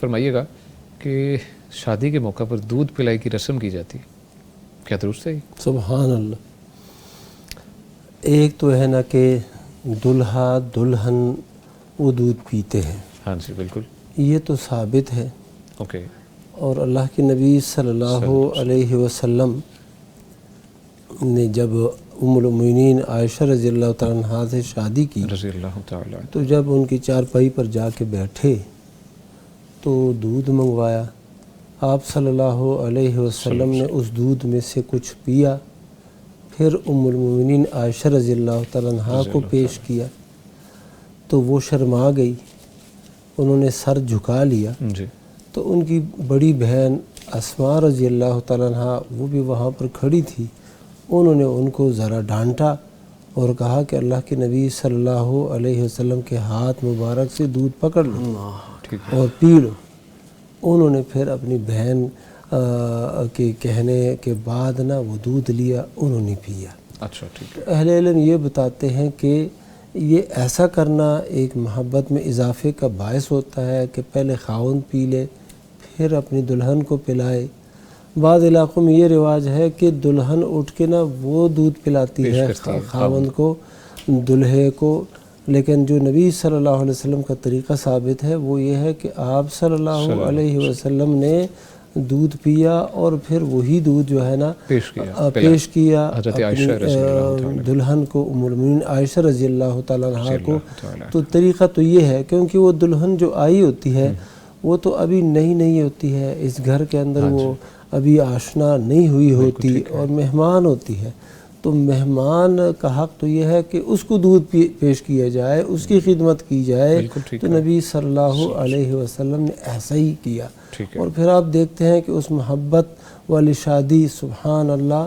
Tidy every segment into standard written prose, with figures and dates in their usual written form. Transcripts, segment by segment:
فرمائیے گا کہ شادی کے موقع پر دودھ پلائی کی رسم کی جاتی ہے، کیا درست ہے؟ سبحان اللہ۔ ایک تو ہے نا کہ دلہا دلہن وہ دودھ پیتے ہیں، ہاں جی بالکل، یہ تو ثابت ہے۔ اوکے، اور اللہ کے نبی صلی اللہ علیہ وسلم نے جب ام المؤمنین عائشہ رضی اللہ تعالیٰ عنہا سے شادی کی رضی اللہ تعالیٰ عنہ، تو جب ان کی چارپائی پر جا کے بیٹھے تو دودھ منگوایا، آپ صلی اللہ علیہ وسلم نے اس دودھ میں سے کچھ پیا، پھر ام المؤمنین عائشہ رضی اللہ تعالیٰ عنہا کو پیش کیا تو وہ شرما گئی، انہوں نے سر جھکا لیا، جی تو ان کی بڑی بہن اسماء رضی اللہ تعالیٰ عنہا وہ بھی وہاں پر کھڑی تھی، انہوں نے ان کو ذرا ڈانٹا اور کہا کہ اللہ کے نبی صلی اللہ علیہ وسلم کے ہاتھ مبارک سے دودھ پکڑ لو اور پی لو۔ انہوں نے پھر اپنی بہن کے کہنے کے بعد نا وہ دودھ لیا، انہوں نے پیا۔ اچھا ٹھیک ہے، اہل علم یہ بتاتے ہیں کہ یہ ایسا کرنا ایک محبت میں اضافے کا باعث ہوتا ہے کہ پہلے خاوند پی لے پھر اپنی دلہن کو پلائے۔ بعض علاقوں میں یہ رواج ہے کہ دلہن اٹھ کے نا وہ دودھ پلاتی ہے خاوند کو، دلہے کو، لیکن جو نبی صلی اللہ علیہ وسلم کا طریقہ ثابت ہے وہ یہ ہے کہ آپ صلی اللہ علیہ وسلم نے دودھ پیا اور پھر وہی دودھ جو ہے نا پیش کیا دلہن کو، ام المؤمنین عائشہ رضی اللہ تعالیٰ عنہا کو۔ تو طریقہ تو یہ ہے کیونکہ وہ دلہن جو آئی ہوتی ہے وہ تو ابھی نئی ہوتی ہے، اس گھر کے اندر وہ ابھی آشنا نہیں ہوئی ہوتی اور مہمان ہوتی ہے، تو مہمان کا حق تو یہ ہے کہ اس کو دودھ پیش کیا جائے، اس کی خدمت کی جائے، تو نبی صلی اللہ علیہ وسلم نے ایسا ہی کیا۔ اور پھر آپ دیکھتے ہیں کہ اس محبت والی شادی سبحان اللہ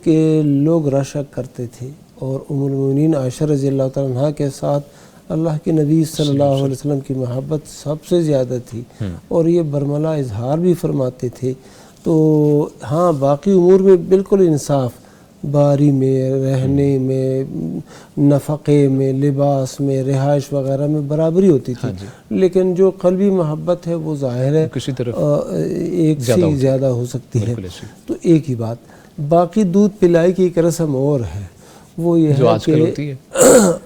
کہ لوگ رشک کرتے تھے، اور ام المؤمنین عائشہ رضی اللہ تعالیٰ عنہا کے ساتھ اللہ کے نبی صلی اللہ علیہ وسلم کی محبت سب سے زیادہ تھی، اور یہ برملا اظہار بھی فرماتے تھے۔ تو ہاں باقی امور میں بالکل انصاف، باری میں، رہنے میں، نفقے میں، لباس میں، رہائش وغیرہ میں برابری ہوتی تھی، لیکن جو قلبی محبت ہے وہ ظاہر ہے ایک سے زیادہ ہو سکتی ہے۔ تو ایک ہی بات، باقی دودھ پلائی کی ایک رسم اور ہے، وہ یہ ہے کہ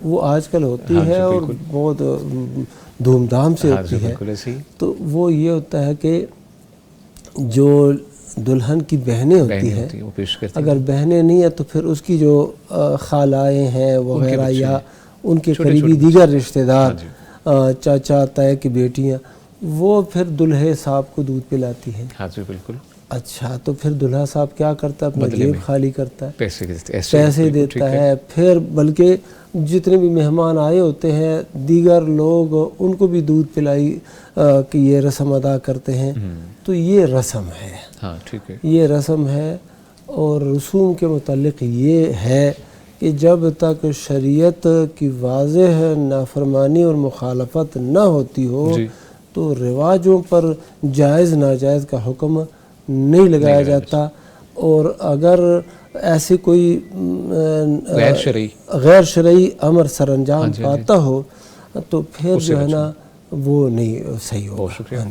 وہ آج کل ہوتی ہے اور بہت دھوم دھام سے ہوتی ہے۔ تو وہ یہ ہوتا ہے کہ جو دلہن کی بہنیں ہوتی ہیں، اگر بہنیں نہیں ہیں تو پھر اس کی جو خالائیں ہیں وغیرہ یا ان کے قریبی دیگر رشتہ دار، چاچا تایا کی بیٹیاں، وہ پھر دلہے صاحب کو دودھ پلاتی ہیں۔ ہاں جی بالکل۔ اچھا، تو پھر دلہا صاحب کیا کرتا ہے؟ اپنا جیب خالی کرتا ہے، پیسے دیتا ہے، پھر بلکہ جتنے بھی مہمان آئے ہوتے ہیں دیگر لوگ ان کو بھی دودھ پلائی کی یہ رسم ادا کرتے ہیں۔ تو یہ رسم ہے، ہاں ٹھیک ہے، یہ رسم ہے۔ اور رسوم کے متعلق یہ ہے کہ جب تک شریعت کی واضح نافرمانی اور مخالفت نہ ہوتی ہو تو رواجوں پر جائز ناجائز کا حکم نہیں لگایا جاتا، اور اگر ایسے کوئی غیر شرعی امر سر انجام پاتا ہو تو پھر جو ہے نا وہ نہیں صحیح ہوگا۔